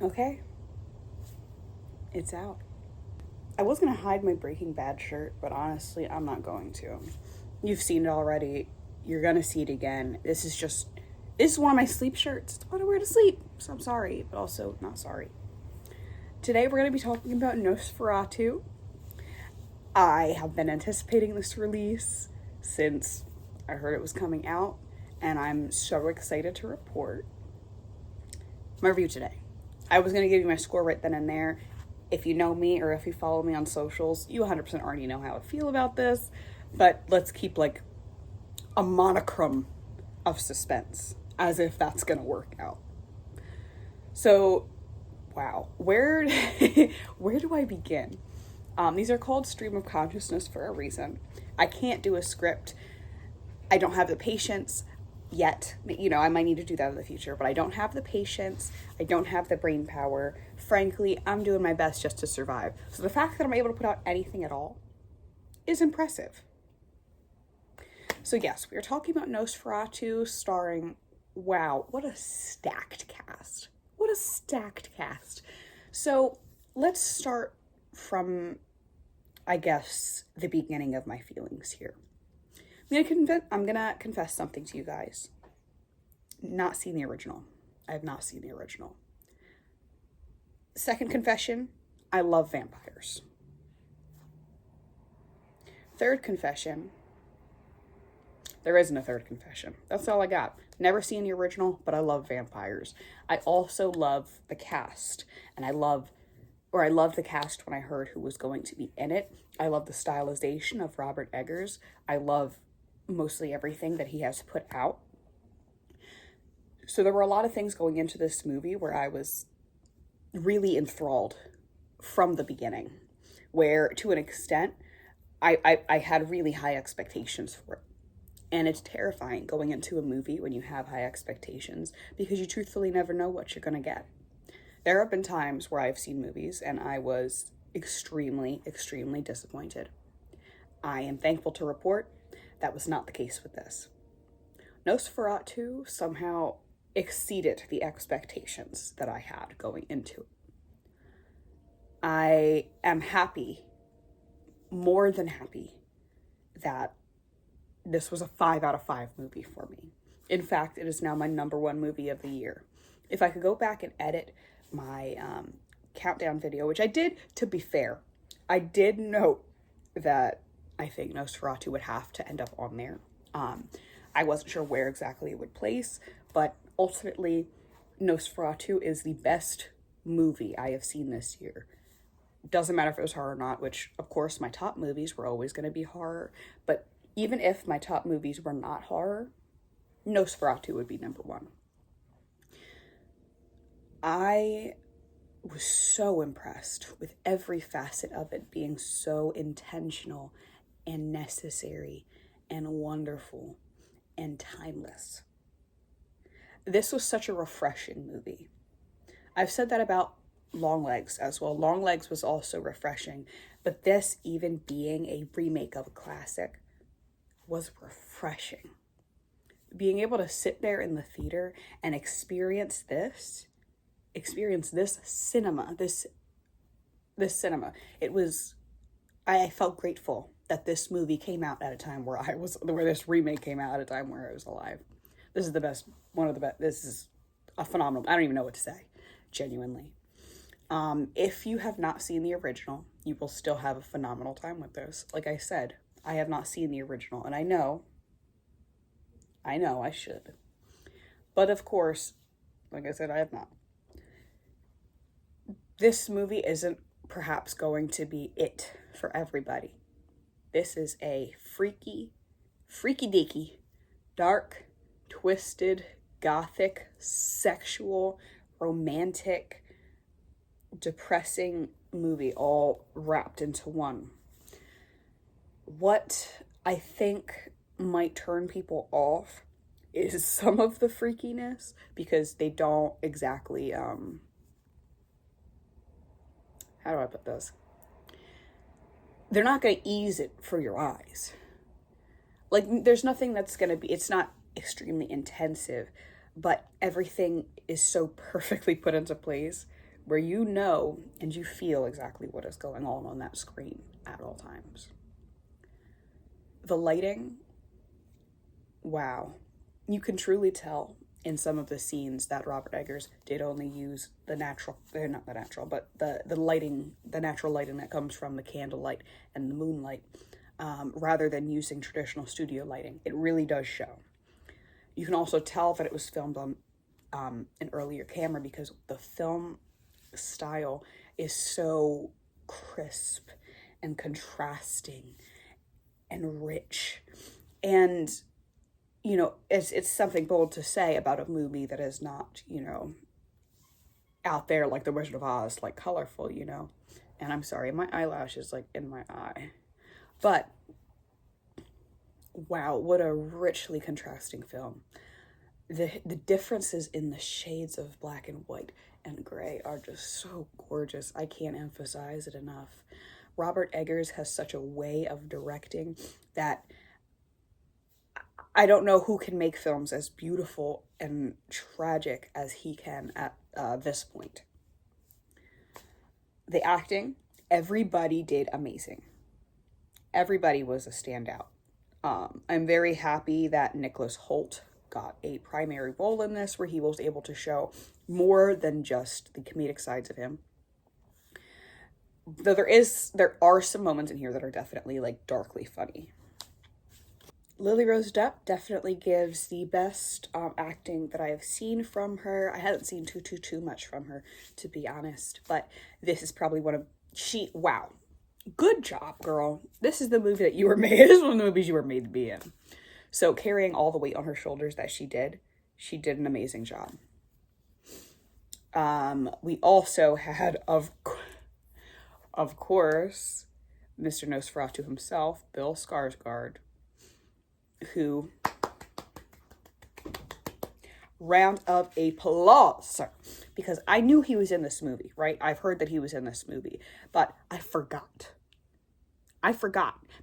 Okay, it's out. I was gonna hide my Breaking Bad shirt, but honestly, I'm not going to. You've seen it already. You're gonna see it again. This is one of my sleep shirts. It's what I wear to sleep. So I'm sorry, but also not sorry. Today we're gonna be talking about Nosferatu. I have been anticipating this release since I heard it was coming out, and I'm so excited to report my review today. I was going to give you my score right then and there. If you know me or if you follow me on socials, you 100% already know how I feel about this, but let's keep like a monochrome of suspense as if that's going to work out. So, wow, where where do I begin? These are called stream of consciousness for a reason. I can't do a script. I don't have the patience yet. You know, I might need to do that in the future, but I don't have the patience. I don't have the brain power. Frankly, I'm doing my best just to survive. So the fact that I'm able to put out anything at all is impressive. So yes, we are talking about Nosferatu starring, wow, what a stacked cast. What a stacked cast. So let's start from, I guess, the beginning of my feelings here. I'm gonna confess something to you guys. Not seen the original. I have not seen the original. Second confession, I love vampires. Third confession, there isn't a third confession. That's all I got. Never seen the original, but I love vampires. I also love the cast, and I loved the cast when I heard who was going to be in it. I love the stylization of Robert Eggers. I love mostly everything that he has put out. So there were a lot of things going into this movie where I was really enthralled from the beginning, where to an extent, I had really high expectations for it. And it's terrifying going into a movie when you have high expectations because you truthfully never know what you're going to get. There have been times where I've seen movies and I was extremely, extremely disappointed. I am thankful to report that was not the case with this. Nosferatu somehow exceeded the expectations that I had going into it. I am happy, more than happy, that this was a 5 out of 5 movie for me. In fact, it is now my number one movie of the year. If I could go back and edit my countdown video, which I did, to be fair, I did note that I think Nosferatu would have to end up on there. I wasn't sure where exactly it would place, but ultimately, Nosferatu is the best movie I have seen this year. Doesn't matter if it was horror or not, which, of course, my top movies were always going to be horror, but even if my top movies were not horror, Nosferatu would be number one. I was so impressed with every facet of it being so intentional and necessary and wonderful and timeless. This was such a refreshing movie. I've said that about Longlegs as well. Longlegs was also refreshing, but this, even being a remake of a classic, was refreshing. Being able to sit there in the theater and experience this cinema, this cinema. I felt grateful that this movie came out at a time where this remake came out at a time where I was alive. This is the best, one of the best. This is a phenomenal, I don't even know what to say, genuinely. If you have not seen the original, you will still have a phenomenal time with this. Like I said, I have not seen the original, and I know I should. But of course, like I said, I have not. This movie isn't perhaps going to be it for everybody. This is a freaky deaky, dark, twisted, gothic, sexual, romantic, depressing movie all wrapped into one. What I think might turn people off is some of the freakiness because they don't exactly, how do I put this? They're not going to ease it for your eyes. Like, there's nothing that's going to be, it's not extremely intensive, but everything is so perfectly put into place where you know and you feel exactly what is going on that screen at all times. The lighting, wow. You can truly tell in some of the scenes that Robert Eggers did only use the natural, not the natural, but the lighting, the natural lighting that comes from the candlelight and the moonlight, rather than using traditional studio lighting. It really does show. You can also tell that it was filmed on an earlier camera because the film style is so crisp and contrasting and rich. And, you know, it's something bold to say about a movie that is not, you know, out there like The Wizard of Oz, like colorful, you know. And I'm sorry, my eyelash is like in my eye. But, wow, what a richly contrasting film. The differences in the shades of black and white and gray are just so gorgeous. I can't emphasize it enough. Robert Eggers has such a way of directing that I don't know who can make films as beautiful and tragic as he can at this point. The acting, everybody did amazing. Everybody was a standout. I'm very happy that Nicholas Hoult got a primary role in this, where he was able to show more than just the comedic sides of him. Though there are some moments in here that are definitely like darkly funny. Lily Rose Depp definitely gives the best acting that I have seen from her. I haven't seen too much from her, to be honest, but this is probably wow. Good job, girl. This is the movie that you were made. This is one of the movies you were made to be in. So carrying all the weight on her shoulders that she did an amazing job. We also had, of course, Mr. Nosferatu himself, Bill Skarsgård, who, round of applause, because I knew he was in this movie, right? I've heard that he was in this movie, but I forgot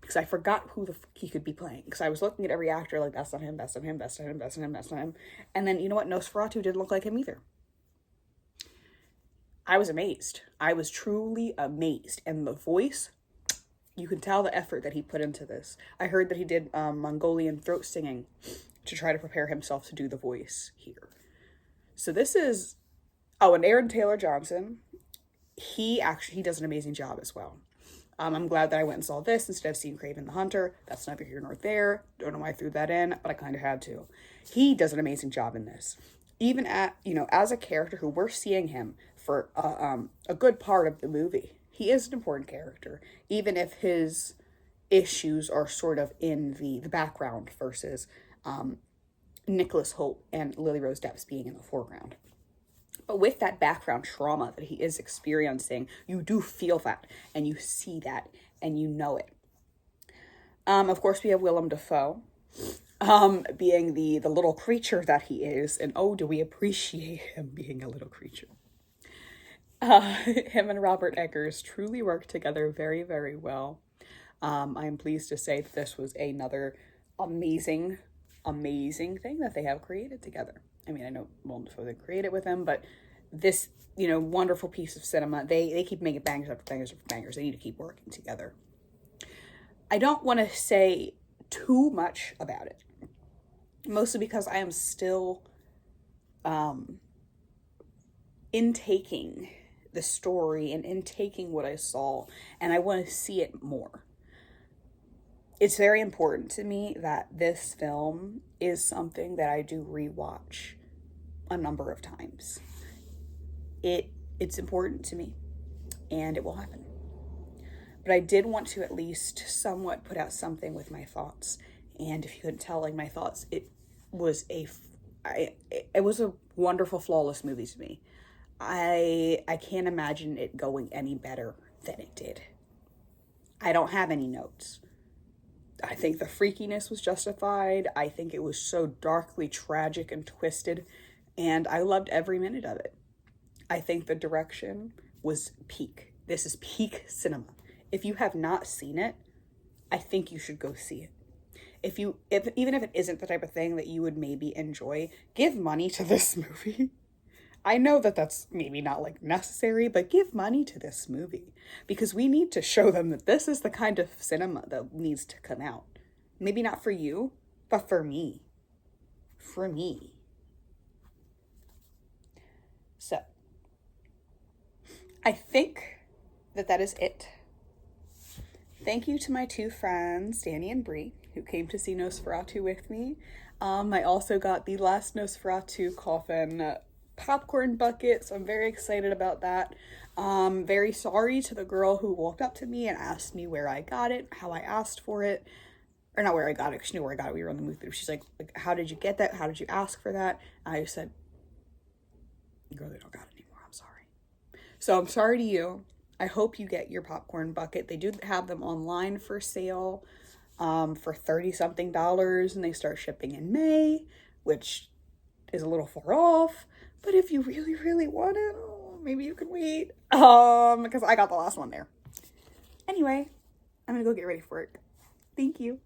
because I forgot who he could be playing, because I was looking at every actor like, that's not him, that's not him, that's not him, that's not him, that's not him. And then, you know what? Nosferatu didn't look like him either. I was amazed. I was truly amazed. And the voice, you can tell the effort that he put into this. I heard that he did Mongolian throat singing to try to prepare himself to do the voice here. So this is, and Aaron Taylor Johnson, he does an amazing job as well. I'm glad that I went and saw this instead of seeing Kraven the Hunter. That's neither here nor there. Don't know why I threw that in, but I kind of had to. He does an amazing job in this. Even as a character who we're seeing him for a good part of the movie, he is an important character, even if his issues are sort of in the background versus Nicholas Hoult and Lily Rose Depp being in the foreground. But with that background trauma that he is experiencing, you do feel that, and you see that, and you know it. Of course, we have Willem Dafoe, being the little creature that he is, and oh, do we appreciate him being a little creature. Him and Robert Eggers truly work together very, very well. I am pleased to say that this was another amazing thing that they have created together. I mean, I know Willem Dafoe didn't create it with him, but this, wonderful piece of cinema, they keep making bangers after bangers after bangers. They need to keep working together. I don't want to say too much about it, mostly because I am still intaking the story and intaking what I saw, and I want to see it more. It's very important to me that this film is something that I do rewatch a number of times. It's important to me, and it will happen. But I did want to at least somewhat put out something with my thoughts. And if you couldn't tell, my thoughts, it was a wonderful, flawless movie to me. I can't imagine it going any better than it did. I don't have any notes. I think the freakiness was justified. I think it was so darkly tragic and twisted, and I loved every minute of it. I think the direction was peak. This is peak cinema. If you have not seen it, I think you should go see it. Even if it isn't the type of thing that you would maybe enjoy, give money to this movie. I know that that's maybe not like necessary, but give money to this movie because we need to show them that this is the kind of cinema that needs to come out. Maybe not for you, but for me. For me. So, I think that that is it. Thank you to my two friends, Danny and Bree, who came to see Nosferatu with me. I also got the last Nosferatu coffin popcorn bucket, so I'm very excited about that. Very sorry to the girl who walked up to me and asked me where I got it, how I asked for it. Or not where I got it, she knew where I got it. We were on the movie theater. She's like, how did you get that? How did you ask for that? And I said, girl, they don't got it anymore. I'm sorry. So I'm sorry to you. I hope you get your popcorn bucket. They do have them online for sale for $30-something, and they start shipping in May, which is a little far off. But if you really, really want it, maybe you can wait. Because I got the last one there. Anyway, I'm gonna go get ready for work. Thank you.